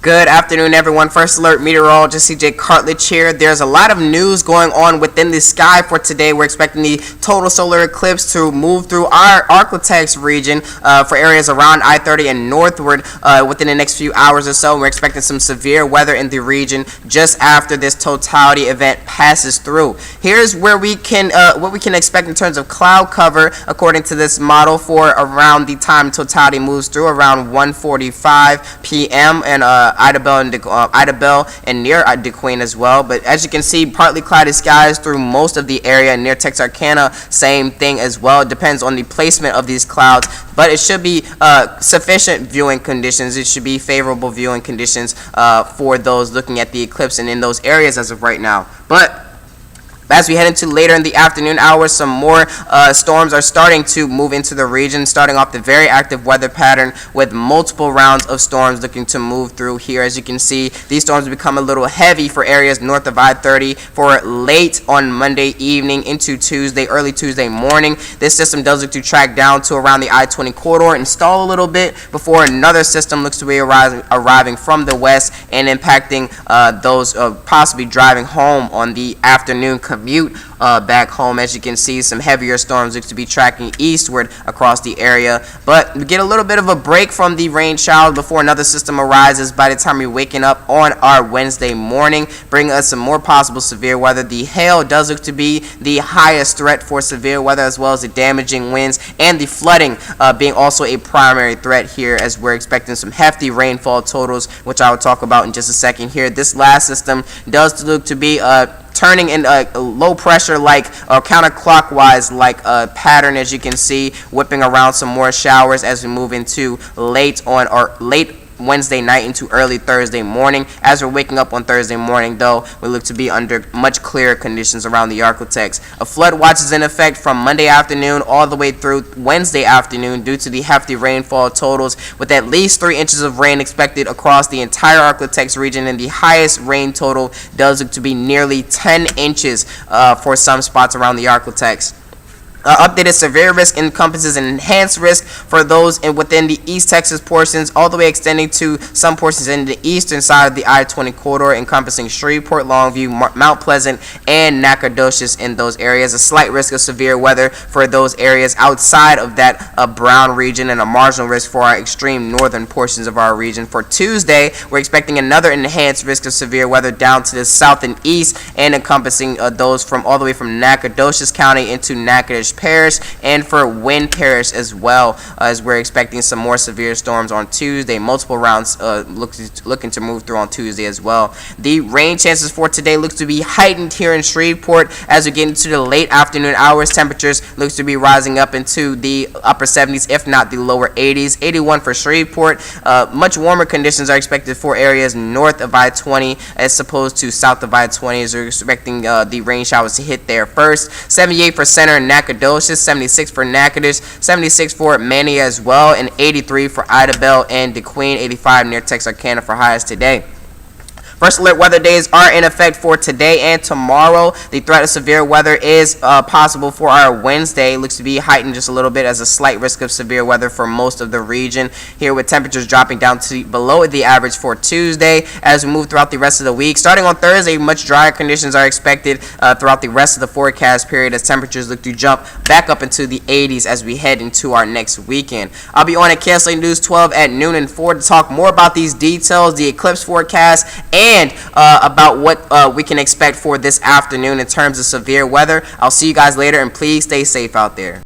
Good afternoon, everyone. First Alert meteorologist CJ Cartledge here. There's a lot of news going on within the sky for today. We're expecting the total solar eclipse to move through our Arklatex region for areas around I-30 and northward within the next few hours or so. We're expecting some severe weather in the region just after this totality event passes through. Here's where we can what we can expect in terms of cloud cover according to this model for around the time totality moves through, around 1:45 p.m. and Idabel and near DeQueen as well. But as you can see, partly clouded skies through most of the area. Near Texarkana, same thing as well. It depends on the placement of these clouds, but it should be sufficient viewing conditions. It should be favorable viewing conditions for those looking at the eclipse and in those areas as of right now. But as we head into later in the afternoon hours, some more storms are starting to move into the region, starting off the very active weather pattern with multiple rounds of storms looking to move through here. As you can see, these storms become a little heavy for areas north of I-30 for late on Monday evening into Tuesday, early Tuesday morning. This system does look to track down to around the I-20 corridor and stall a little bit before another system looks to be arriving from the west and impacting those possibly driving home on the afternoon commute back home. As you can see, some heavier storms look to be tracking eastward across the area, but we get a little bit of a break from the rain showers before another system arises by the time we're waking up on our Wednesday morning, bringing us some more possible severe weather. The hail does look to be the highest threat for severe weather, as well as the damaging winds and the flooding being also a primary threat here, as we're expecting some hefty rainfall totals, which I will talk about in just a second here. This last system does look to be turning in a low pressure like counterclockwise like pattern, as you can see, whipping around some more showers as we move into late Wednesday night into early Thursday morning. As we're waking up on Thursday morning, though, we look to be under much clearer conditions around the Arklatex. A flood watch is in effect from Monday afternoon all the way through Wednesday afternoon due to the hefty rainfall totals, with at least 3 inches of rain expected across the entire Arklatex region, and the highest rain total does look to be nearly 10 inches for some spots around the Arklatex. Updated severe risk encompasses an enhanced risk for those within the East Texas portions, all the way extending to some portions in the eastern side of the I-20 corridor, encompassing Shreveport, Longview, Mount Pleasant, and Nacogdoches in those areas. A slight risk of severe weather for those areas outside of that brown region, and a marginal risk for our extreme northern portions of our region. For Tuesday, we're expecting another enhanced risk of severe weather down to the south and east, and encompassing those from all the way from Nacogdoches County into Natchitoches Parish, and for Wynn Parish as well, as we're expecting some more severe storms on Tuesday. Multiple rounds looking to move through on Tuesday as well. The rain chances for today looks to be heightened here in Shreveport as we get into the late afternoon hours. Temperatures looks to be rising up into the upper 70s, if not the lower 80s. 81 for Shreveport. Much warmer conditions are expected for areas north of I-20 as opposed to south of I-20, as we're expecting the rain showers to hit there first. 78 for Center and Nacogdoches, 76 for Natchitoches, 76 for Mania as well, and 83 for Idabel and DeQueen, 85 near Texarkana for highs today. First Alert weather days are in effect for today and tomorrow. The threat of severe weather is possible for our Wednesday. It looks to be heightened just a little bit as a slight risk of severe weather for most of the region here, with temperatures dropping down to below the average for Tuesday as we move throughout the rest of the week. Starting on Thursday, much drier conditions are expected throughout the rest of the forecast period, as temperatures look to jump back up into the 80s as we head into our next weekend. I'll be on at KSLA News 12 at noon and 4 to talk more about these details, the eclipse forecast, and about what we can expect for this afternoon in terms of severe weather. I'll see you guys later, and please stay safe out there.